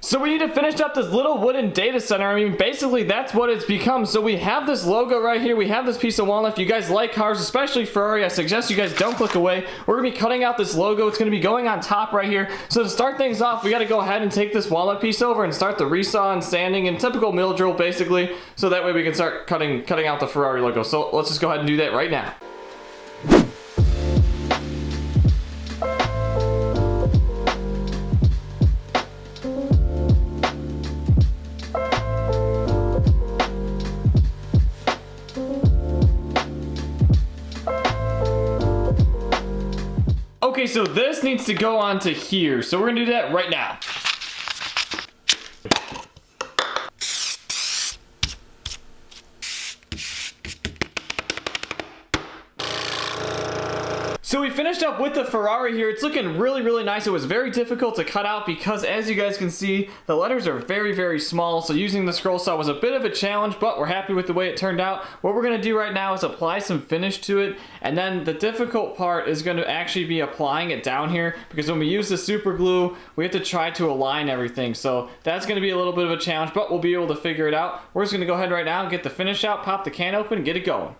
So we need to finish up this little wooden data center. I mean, basically that's what it's become. So we have this logo right here. We have this piece of walnut. If you guys like cars, especially Ferrari, I suggest you guys don't click away. We're gonna be cutting out this logo. It's gonna be going on top right here. So to start things off, we gotta go ahead and take this walnut piece over and start the resaw and sanding and typical mill drill basically. So that way we can start cutting out the Ferrari logo. So let's just go ahead and do that right now. Okay, so this needs to go on to here. So we're gonna do that right now. So we finished up with the Ferrari here. It's looking really, really nice. It was very difficult to cut out because, as you guys can see, the letters are very, very small. So using the scroll saw was a bit of a challenge, but we're happy with the way it turned out. What we're gonna do right now is apply some finish to it. And then the difficult part is gonna actually be applying it down here, because when we use the super glue, we have to try to align everything. So that's gonna be a little bit of a challenge, but we'll be able to figure it out. We're just gonna go ahead right now and get the finish out, pop the can open, and get it going.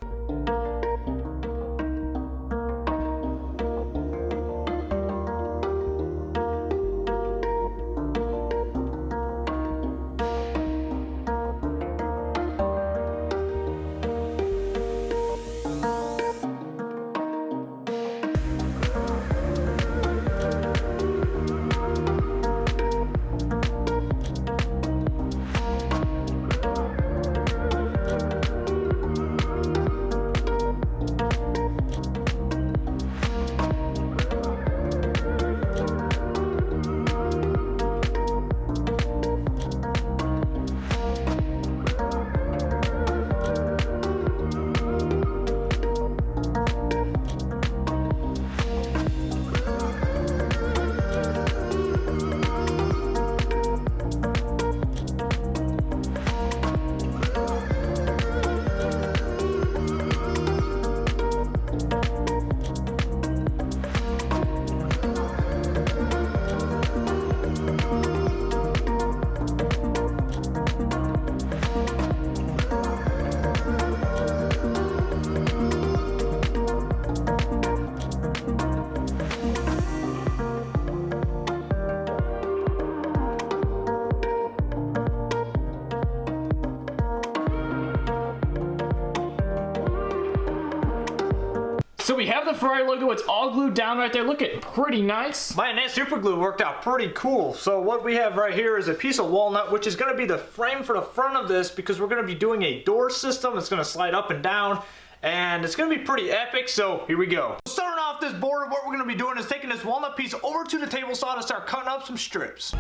So we have the Ferrari logo, it's all glued down right there, looking pretty nice. Man, that super glue worked out pretty cool. So what we have right here is a piece of walnut, which is gonna be the frame for the front of this, because we're gonna be doing a door system. It's gonna slide up and down, and it's gonna be pretty epic, so here we go. Starting off this board, what we're gonna be doing is taking this walnut piece over to the table saw to start cutting up some strips.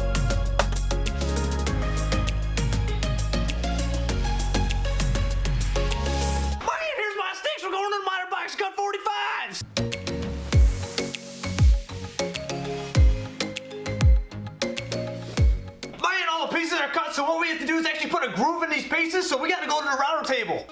We're going to the miter box, cut 45s! Man, all the pieces are cut, so what we have to do is actually put a groove in these pieces, so we gotta go to the router table.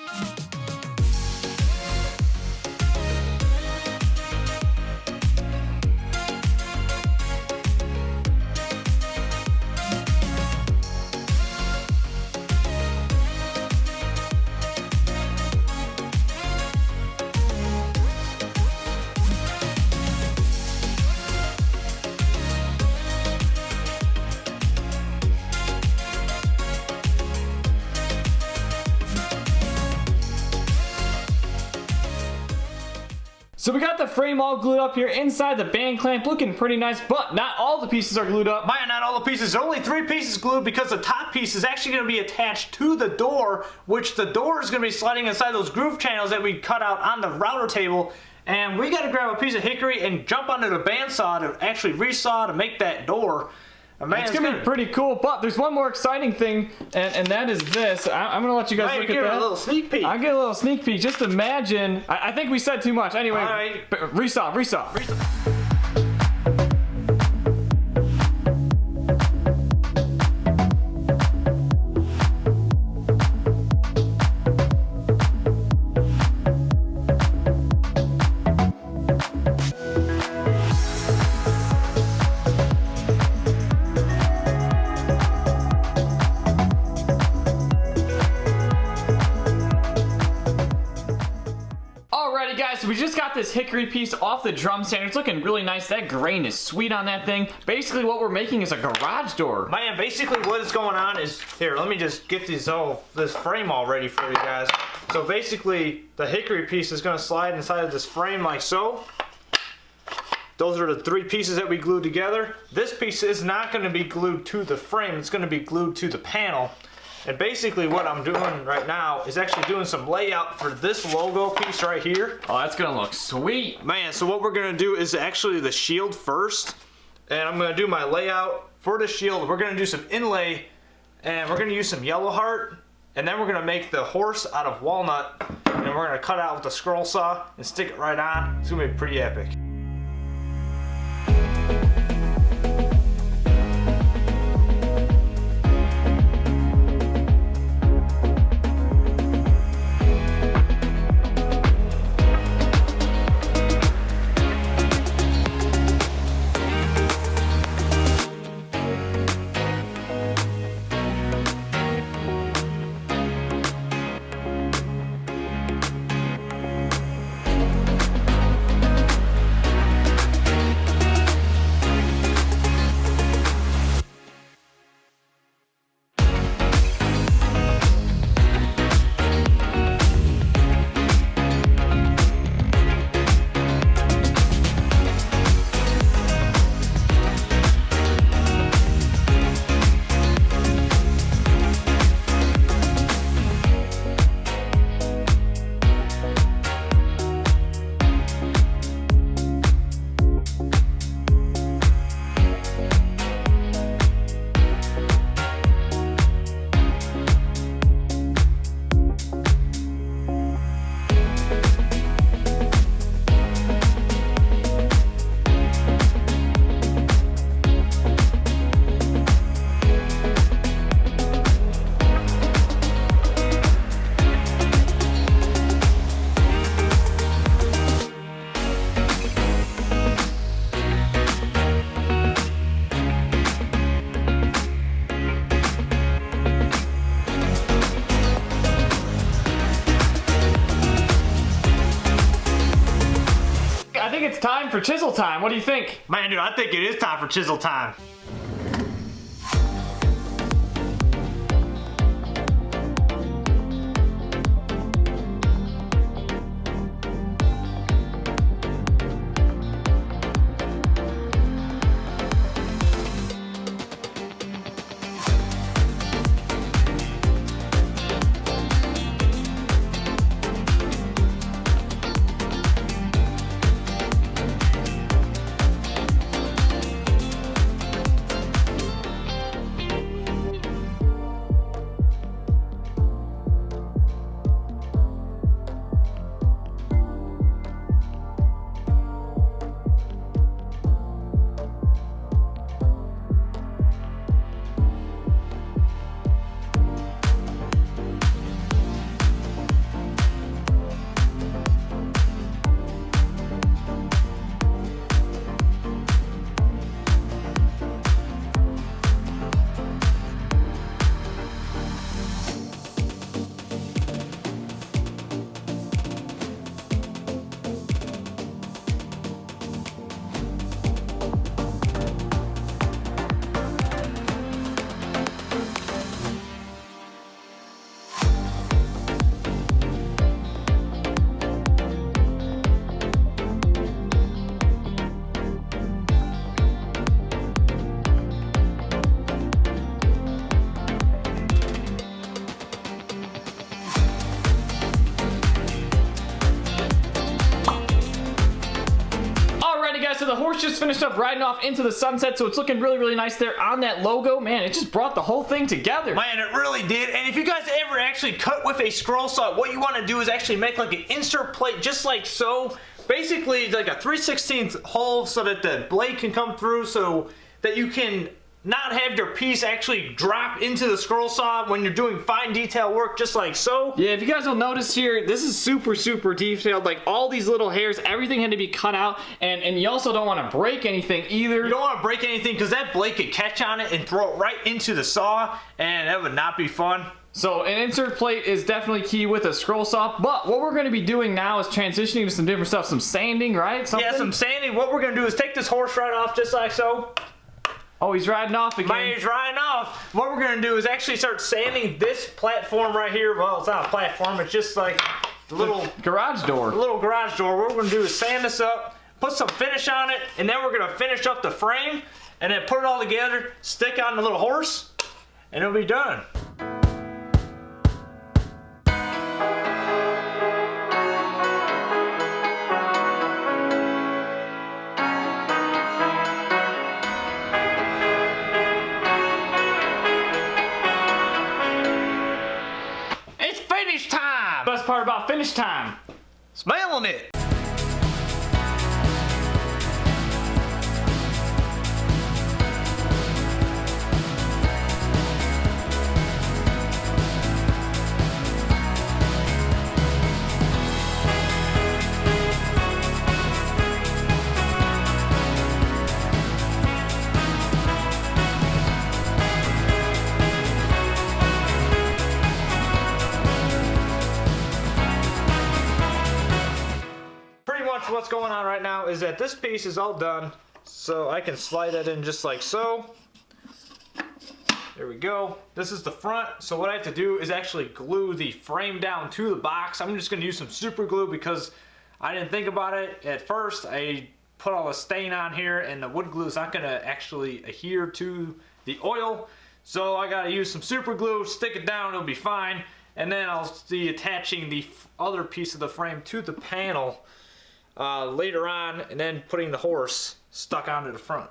So we got the frame all glued up here inside the band clamp, looking pretty nice, but not all the pieces are glued up. Man, not all the pieces. There are only 3 pieces glued because the top piece is actually going to be attached to the door, which the door is going to be sliding inside those groove channels that we cut out on the router table. And we got to grab a piece of hickory and jump onto the bandsaw to actually resaw to make that door. Man, it's gonna be pretty cool, but there's one more exciting thing, and that is this. I'm gonna let you guys look at that. A little sneak peek. I'll get a little sneak peek. Just imagine. I think we said too much. Anyway, right. resaw. so we just got this hickory piece off the drum sander. It's looking really nice. That grain is sweet on that thing. Basically what we're making is a garage door. Man, basically what is going on is, here, let me just get this frame all ready for you guys. So basically, the hickory piece is gonna slide inside of this frame like so. Those are the 3 pieces that we glued together. This piece is not gonna be glued to the frame, it's gonna be glued to the panel. And basically what I'm doing right now is actually doing some layout for this logo piece right here. Oh, that's gonna look sweet. Man, so what we're gonna do is actually the shield first. And I'm gonna do my layout for the shield. We're gonna do some inlay, and we're gonna use some yellow heart. And then we're gonna make the horse out of walnut. And we're gonna cut out with the scroll saw and stick it right on. It's gonna be pretty epic. It's time for chisel time. What do you think? Man, dude, I think it is time for chisel time. So the horse just finished up riding off into the sunset, so it's looking really, really nice there on that logo. Man, it just brought the whole thing together. Man, it really did. And if you guys ever actually cut with a scroll saw, what you want to do is actually make like an insert plate just like so. Basically like a 3/16 hole so that the blade can come through, so that you can not have your piece actually drop into the scroll saw when you're doing fine detail work just like so. Yeah, if you guys will notice here, this is super, super detailed. Like all these little hairs, everything had to be cut out, and you also don't want to break anything either. You don't want to break anything because that blade could catch on it and throw it right into the saw, and that would not be fun. So an insert plate is definitely key with a scroll saw, but what we're going to be doing now is transitioning to some different stuff, some sanding, right? Something? Yeah, some sanding. What we're going to do is take this horse right off just like so. Oh, he's riding off again. Man, he's riding off. What we're going to do is actually start sanding this platform right here. Well, it's not a platform. It's just like the little garage door. The little garage door. What we're going to do is sand this up, put some finish on it, and then we're going to finish up the frame, and then put it all together, stick on the little horse, and it'll be done. Best part about finish time, smelling it. What's going on right now is that this piece is all done, so I can slide it in just like so. There we go. This is the front, so what I have to do is actually glue the frame down to the box. I'm just going to use some super glue because I didn't think about it at first. I put all the stain on here and the wood glue is not going to actually adhere to the oil, so I got to use some super glue, stick it down, it'll be fine, and then I'll be attaching the other piece of the frame to the panel later on, and then putting the horse stuck onto the front.